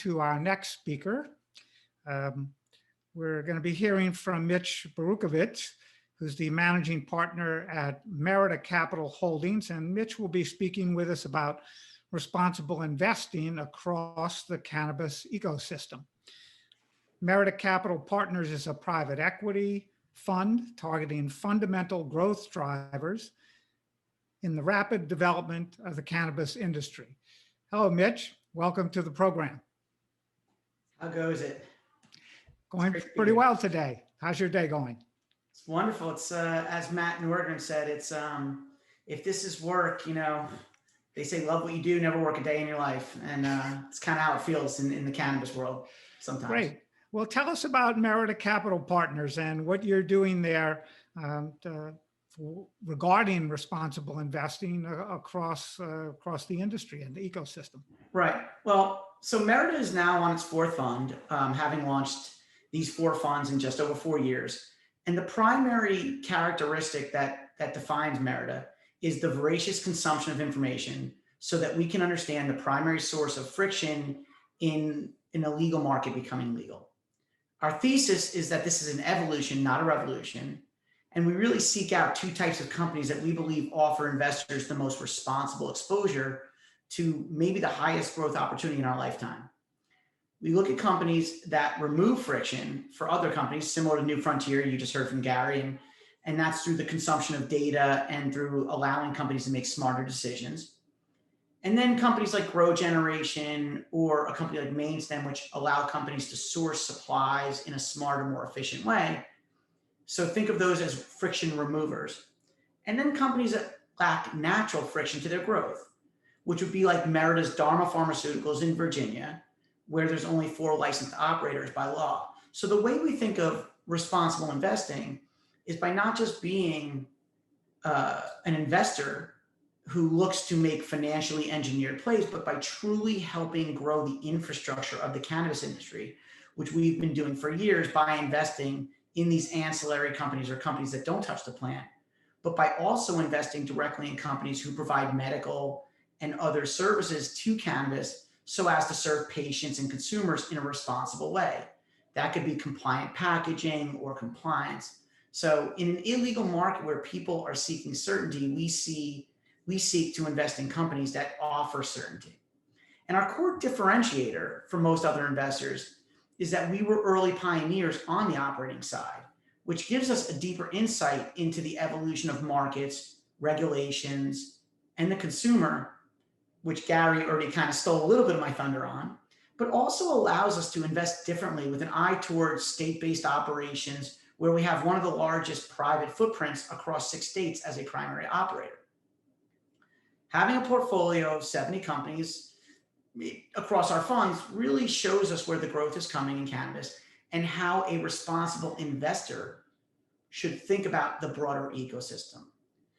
to our next speaker. We're going to be hearing from Mitch Baruchowitz, who's the managing partner at Merida Capital Holdings. And Mitch will be speaking with us about responsible investing across the cannabis ecosystem. Merida Capital Partners is a private equity fund targeting fundamental growth drivers in the rapid development of the cannabis industry. Hello, Mitch. Welcome to the program. How goes it? Going pretty well today. How's your day going? It's wonderful. It's as Matt Nordgren said, it's if this is work, you know, they say love what you do, never work a day in your life. And it's kind of how it feels in the cannabis world sometimes. Great. Well, tell us about Merida Capital Partners and what you're doing there regarding responsible investing across the industry and the ecosystem. Right. Well, so Merida is now on its fourth fund, having launched these 4 funds in just over 4 years. And the primary characteristic that defines Merida is the voracious consumption of information so that we can understand the primary source of friction in an illegal market becoming legal. Our thesis is that this is an evolution, not a revolution. And we really seek out 2 types of companies that we believe offer investors the most responsible exposure to maybe the highest growth opportunity in our lifetime. We look at companies that remove friction for other companies, similar to New Frontier, you just heard from Gary, and that's through the consumption of data and through allowing companies to make smarter decisions. And then companies like Grow Generation or a company like Mainstem, which allow companies to source supplies in a smarter, more efficient way. So think of those as friction removers. And then companies that lack natural friction to their growth, which would be like Merida's Dharma Pharmaceuticals in Virginia, where there's only 4 licensed operators by law. So the way we think of responsible investing is by not just being an investor who looks to make financially engineered plays, but by truly helping grow the infrastructure of the cannabis industry, which we've been doing for years by investing in these ancillary companies or companies that don't touch the plant, but by also investing directly in companies who provide medical and other services to cannabis so as to serve patients and consumers in a responsible way. That could be compliant packaging or compliance. So in an illegal market where people are seeking certainty, we seek to invest in companies that offer certainty. And our core differentiator for most other investors is that we were early pioneers on the operating side, which gives us a deeper insight into the evolution of markets, regulations, and the consumer, which Gary already kind of stole a little bit of my thunder on, but also allows us to invest differently with an eye towards state-based operations where we have one of the largest private footprints across 6 states as a primary operator. Having a portfolio of 70 companies across our funds really shows us where the growth is coming in cannabis and how a responsible investor should think about the broader ecosystem.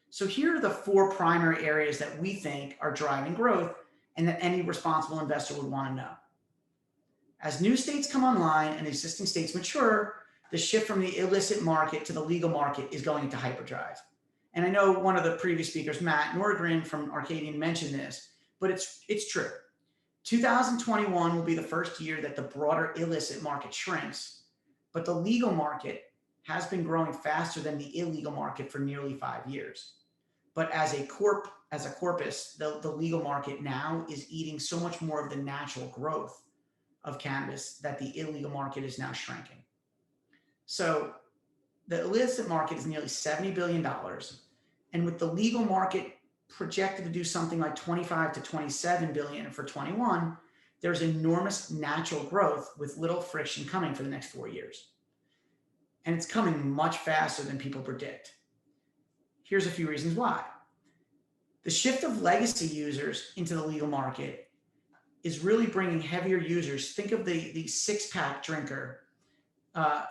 So here are the 4 primary areas that we think are driving growth and that any responsible investor would want to know. As new states come online and existing states mature, the shift from the illicit market to the legal market is going into hyperdrive. And I know one of the previous speakers, Matt Nordgren from Arcadian, mentioned this, but it's true. 2021 will be the first year that the broader illicit market shrinks, but the legal market has been growing faster than the illegal market for nearly 5 years. But as a corpus, the legal market now is eating so much more of the natural growth of cannabis that the illegal market is now shrinking. So the illicit market is nearly $70 billion. And with the legal market projected to do something like 25 to 27 billion for 21, there's enormous natural growth with little friction coming for the next 4 years. And it's coming much faster than people predict. Here's a few reasons why. The shift of legacy users into the legal market is really bringing heavier users. Think of the 6-pack drinker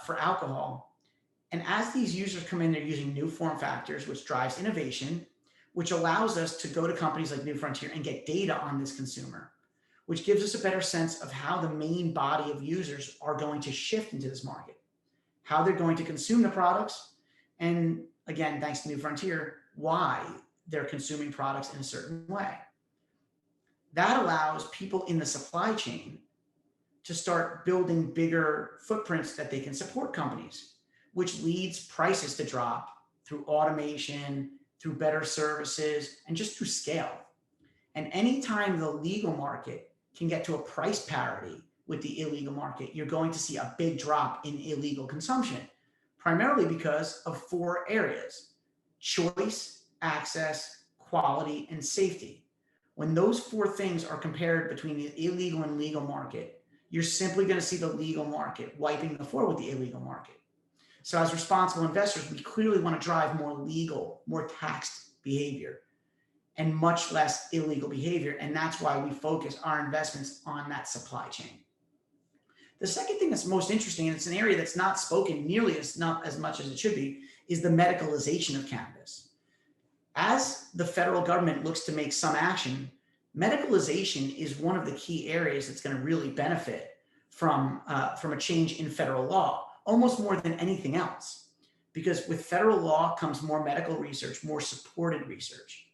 for alcohol. And as these users come in, they're using new form factors, which drives innovation, which allows us to go to companies like New Frontier and get data on this consumer, which gives us a better sense of how the main body of users are going to shift into this market, how they're going to consume the products, and again, thanks to New Frontier, why they're consuming products in a certain way. That allows people in the supply chain to start building bigger footprints that they can support companies, which leads prices to drop through automation, through better services, and just through scale. And anytime the legal market can get to a price parity with the illegal market, you're going to see a big drop in illegal consumption, primarily because of 4 areas: choice, access, quality, and safety. When those 4 things are compared between the illegal and legal market, you're simply going to see the legal market wiping the floor with the illegal market. So as responsible investors, we clearly want to drive more legal, more taxed behavior and much less illegal behavior. And that's why we focus our investments on that supply chain. The second thing that's most interesting, and it's an area that's not spoken nearly not as much as it should be, is the medicalization of cannabis. As the federal government looks to make some action, medicalization is one of the key areas that's going to really benefit from a change in federal law, almost more than anything else. Because with federal law comes more medical research, more supported research.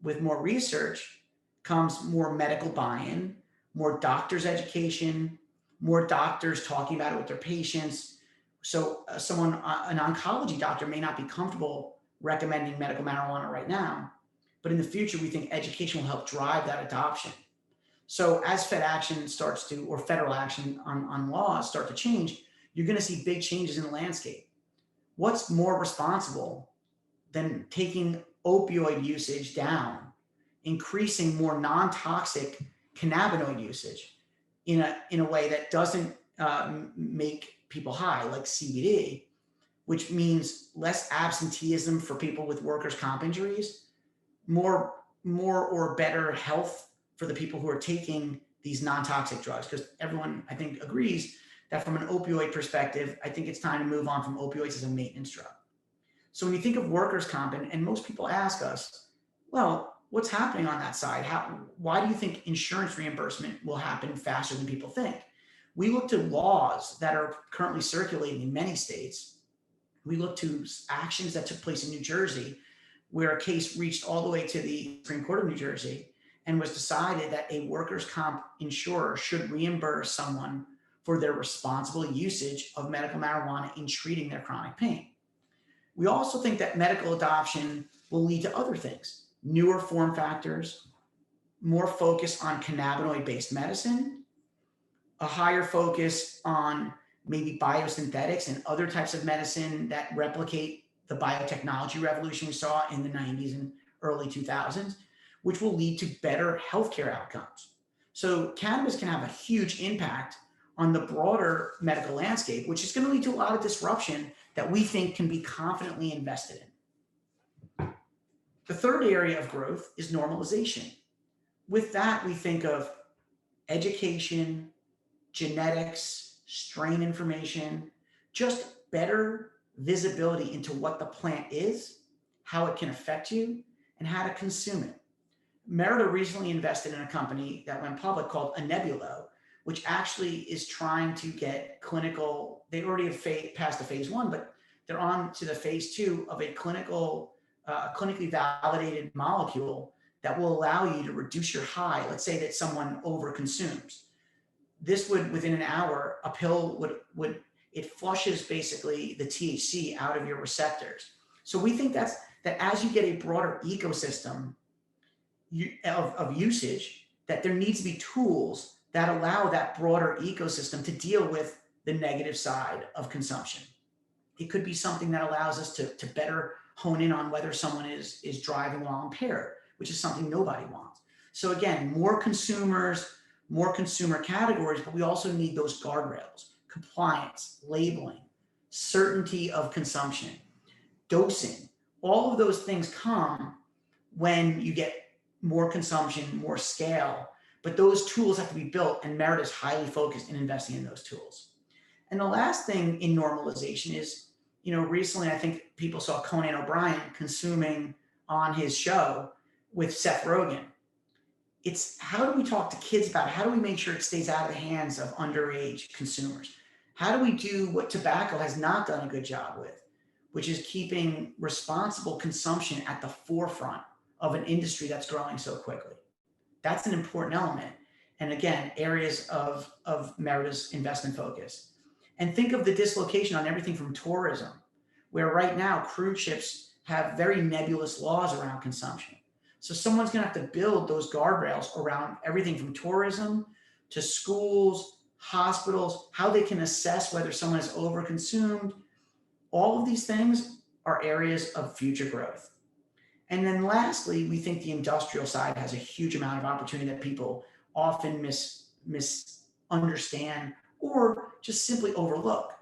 With more research comes more medical buy-in, more doctors' education, more doctors talking about it with their patients. So an oncology doctor may not be comfortable recommending medical marijuana right now, but in the future, we think education will help drive that adoption. So as Fed action starts to, or federal action on laws start to change, you're going to see big changes in the landscape. What's more responsible than taking opioid usage down, increasing more non-toxic cannabinoid usage in a way that doesn't make people high, like CBD, which means less absenteeism for people with workers' comp injuries, more or better health for the people who are taking these non-toxic drugs. Because everyone, I think, agrees that from an opioid perspective, I think it's time to move on from opioids as a maintenance drug. So when you think of workers' comp, and most people ask us, well, what's happening on that side? Why do you think insurance reimbursement will happen faster than people think? We look to laws that are currently circulating in many states. We look to actions that took place in New Jersey, where a case reached all the way to the Supreme Court of New Jersey and was decided that a workers' comp insurer should reimburse someone for their responsible usage of medical marijuana in treating their chronic pain. We also think that medical adoption will lead to other things: newer form factors, more focus on cannabinoid-based medicine, a higher focus on maybe biosynthetics and other types of medicine that replicate the biotechnology revolution we saw in the 90s and early 2000s, which will lead to better healthcare outcomes. So cannabis can have a huge impact on the broader medical landscape, which is going to lead to a lot of disruption that we think can be confidently invested in. The third area of growth is normalization. With that, we think of education, genetics, strain information, just better visibility into what the plant is, how it can affect you, and how to consume it. Merida recently invested in a company that went public called Anebulo, which actually is trying to get clinical. They already have passed the phase 1, but they're on to the phase 2 of a clinically validated molecule that will allow you to reduce your high. Let's say that someone overconsumes. This would, within an hour, a pill it flushes basically the THC out of your receptors. So we think that as you get a broader ecosystem of usage, that there needs to be tools that allow that broader ecosystem to deal with the negative side of consumption. It could be something that allows us to better hone in on whether someone is driving while impaired, which is something nobody wants. So again, more consumers, more consumer categories, but we also need those guardrails: compliance, labeling, certainty of consumption, dosing. All of those things come when you get more consumption, more scale, but those tools have to be built, and Merida is highly focused in investing in those tools. And the last thing in normalization is, recently I think people saw Conan O'Brien consuming on his show with Seth Rogen. It's how do we talk to kids about it? How do we make sure it stays out of the hands of underage consumers? How do we do what tobacco has not done a good job with, which is keeping responsible consumption at the forefront of an industry that's growing so quickly? That's an important element. and again, areas of Merida's investment focus. And think of the dislocation on everything from tourism, where right now cruise ships have very nebulous laws around consumption. So someone's going to have to build those guardrails around everything from tourism to schools, hospitals, how they can assess whether someone is overconsumed. All of these things are areas of future growth. And then lastly, we think the industrial side has a huge amount of opportunity that people often misunderstand or just simply overlook.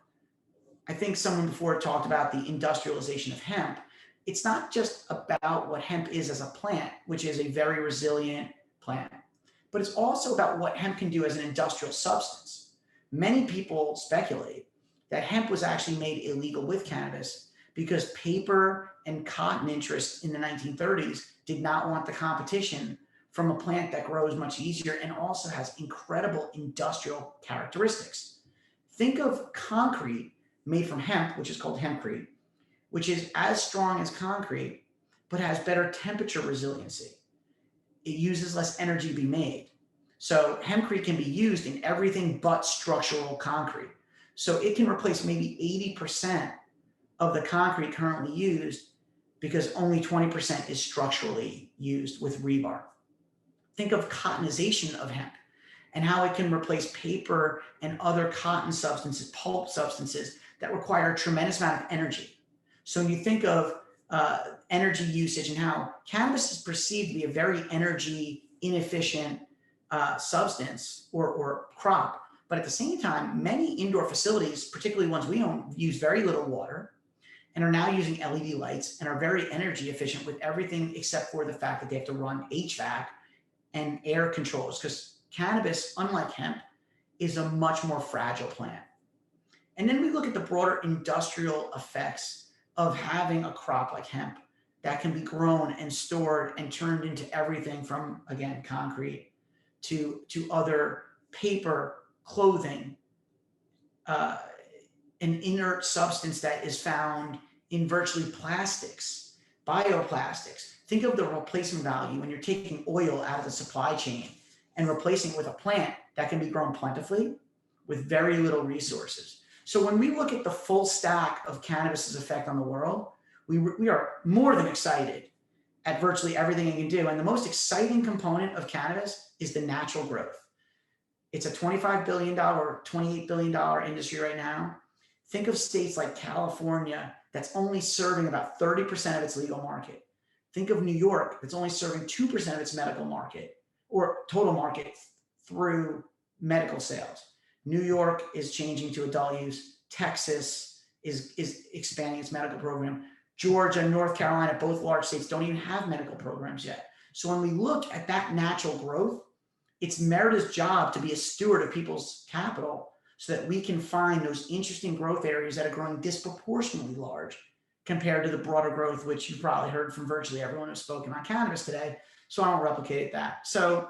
I think someone before talked about the industrialization of hemp. It's not just about what hemp is as a plant, which is a very resilient plant, but it's also about what hemp can do as an industrial substance. Many people speculate that hemp was actually made illegal with cannabis because paper and cotton interests in the 1930s did not want the competition from a plant that grows much easier and also has incredible industrial characteristics. Think of concrete made from hemp, which is called hempcrete, which is as strong as concrete, but has better temperature resiliency. It uses less energy to be made. So hempcrete can be used in everything but structural concrete. So it can replace maybe 80% of the concrete currently used because only 20% is structurally used with rebar. Think of cottonization of hemp and how it can replace paper and other cotton substances, pulp substances that require a tremendous amount of energy. So when you think of energy usage and how cannabis is perceived to be a very energy inefficient substance or crop, but at the same time, many indoor facilities, particularly ones we own, use very little water and are now using LED lights and are very energy efficient with everything except for the fact that they have to run HVAC and air controls, because cannabis, unlike hemp, is a much more fragile plant. And then we look at the broader industrial effects of having a crop like hemp that can be grown and stored and turned into everything from, again, concrete to other paper, clothing, an inert substance that is found in virtually plastics, bioplastics. Think of the replacement value when you're taking oil out of the supply chain and replacing it with a plant that can be grown plentifully with very little resources. So when we look at the full stack of cannabis's effect on the world, we are more than excited at virtually everything it can do. And the most exciting component of cannabis is the natural growth. It's a $25 billion, $28 billion industry right now. Think of states like California that's only serving about 30% of its legal market. Think of New York that's only serving 2% of its medical market or total market through medical sales. New York is changing to adult use. Texas is expanding its medical program. Georgia and North Carolina, both large states, don't even have medical programs yet. So when we look at that natural growth, it's Merida's job to be a steward of people's capital so that we can find those interesting growth areas that are growing disproportionately large compared to the broader growth, which you've probably heard from virtually everyone who's spoken on cannabis today. So I won't replicate that. So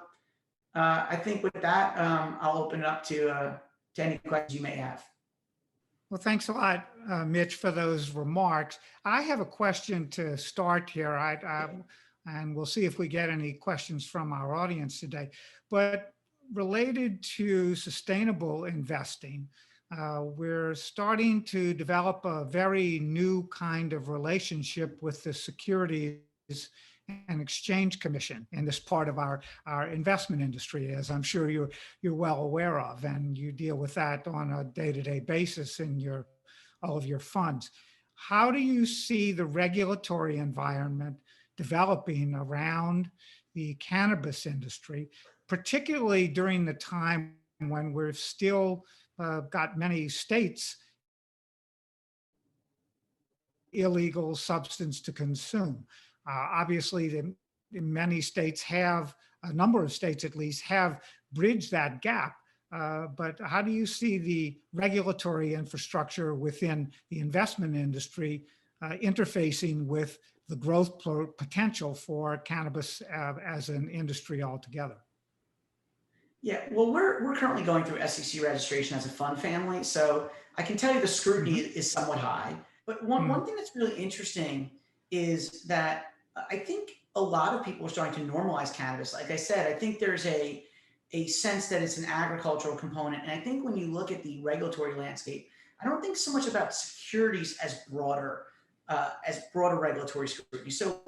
I think with that, I'll open it up to any questions you may have. Well, thanks a lot, Mitch, for those remarks. I have a question to start here, and we'll see if we get any questions from our audience today. But related to sustainable investing, we're starting to develop a very new kind of relationship with the Securities and Exchange Commission in this part of our investment industry, as I'm sure you're well aware of, and you deal with that on a day-to-day basis in all of your funds. How do you see the regulatory environment developing around the cannabis industry, particularly during the time when we've still got many states illegal substance to consume? Obviously, many states have, a number of states at least, have bridged that gap. But how do you see the regulatory infrastructure within the investment industry interfacing with the growth potential for cannabis as an industry altogether? Yeah, well, we're currently going through SEC registration as a fund family. So I can tell you the scrutiny is somewhat high. But one thing that's really interesting is that I think a lot of people are starting to normalize cannabis. Like I said, I think there's a a sense that it's an agricultural component. And I think when you look at the regulatory landscape, I don't think so much about securities as broader regulatory scrutiny. So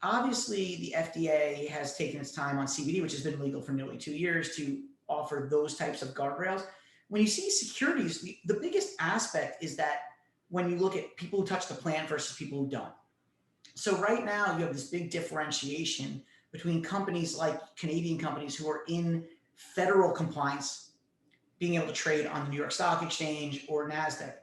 obviously the FDA has taken its time on CBD, which has been legal for nearly 2 years, to offer those types of guardrails. When you see securities, the biggest aspect is that when you look at people who touch the plant versus people who don't. So right now you have this big differentiation between companies like Canadian companies who are in federal compliance, being able to trade on the New York Stock Exchange or NASDAQ,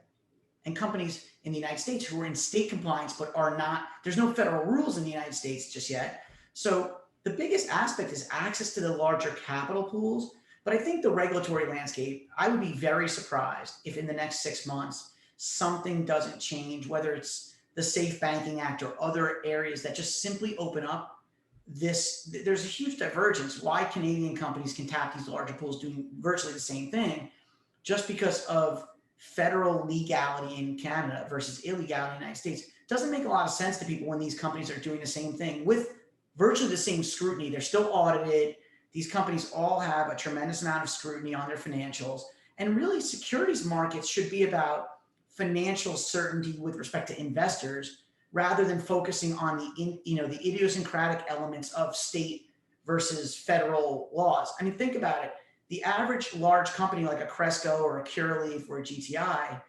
and companies in the United States who are in state compliance but are not, there's no federal rules in the United States just yet. So the biggest aspect is access to the larger capital pools. But I think the regulatory landscape, I would be very surprised if in the next 6 months something doesn't change, whether it's the Safe Banking Act or other areas that just simply open up this. There's a huge divergence why Canadian companies can tap these larger pools doing virtually the same thing just because of federal legality in Canada versus illegality in the United States. Doesn't make a lot of sense to people when these companies are doing the same thing with virtually the same scrutiny. They're still audited. These companies all have a tremendous amount of scrutiny on their financials. And really, securities markets should be about financial certainty with respect to investors, rather than focusing on the idiosyncratic elements of state versus federal laws. I mean, think about it. The average large company like a Cresco or a Curaleaf or a GTI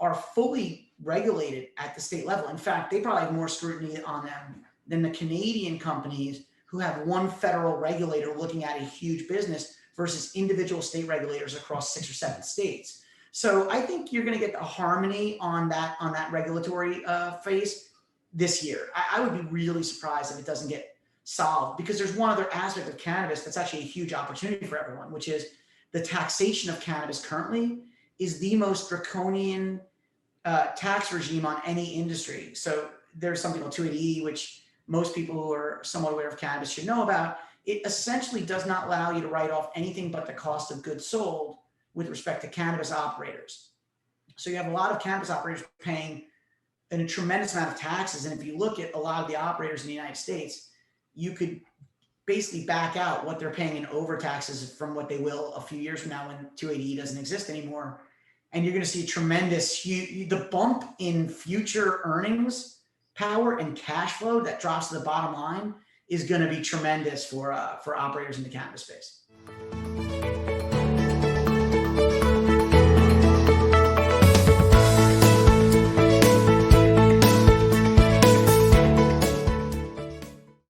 are fully regulated at the state level. In fact, they probably have more scrutiny on them than the Canadian companies who have one federal regulator looking at a huge business versus individual state regulators across 6 or 7 states. So I think you're going to get a harmony on that regulatory phase this year. I would be really surprised if it doesn't get solved, because there's one other aspect of cannabis that's actually a huge opportunity for everyone, which is the taxation of cannabis currently is the most draconian tax regime on any industry. So there's something called 280E, which most people who are somewhat aware of cannabis should know about. It essentially does not allow you to write off anything but the cost of goods sold with respect to cannabis operators. So you have a lot of cannabis operators paying a tremendous amount of taxes. And if you look at a lot of the operators in the United States, you could basically back out what they're paying in over taxes from what they will a few years from now when 280E doesn't exist anymore. And you're going to see the bump in future earnings power and cash flow that drops to the bottom line is going to be tremendous for operators in the cannabis space.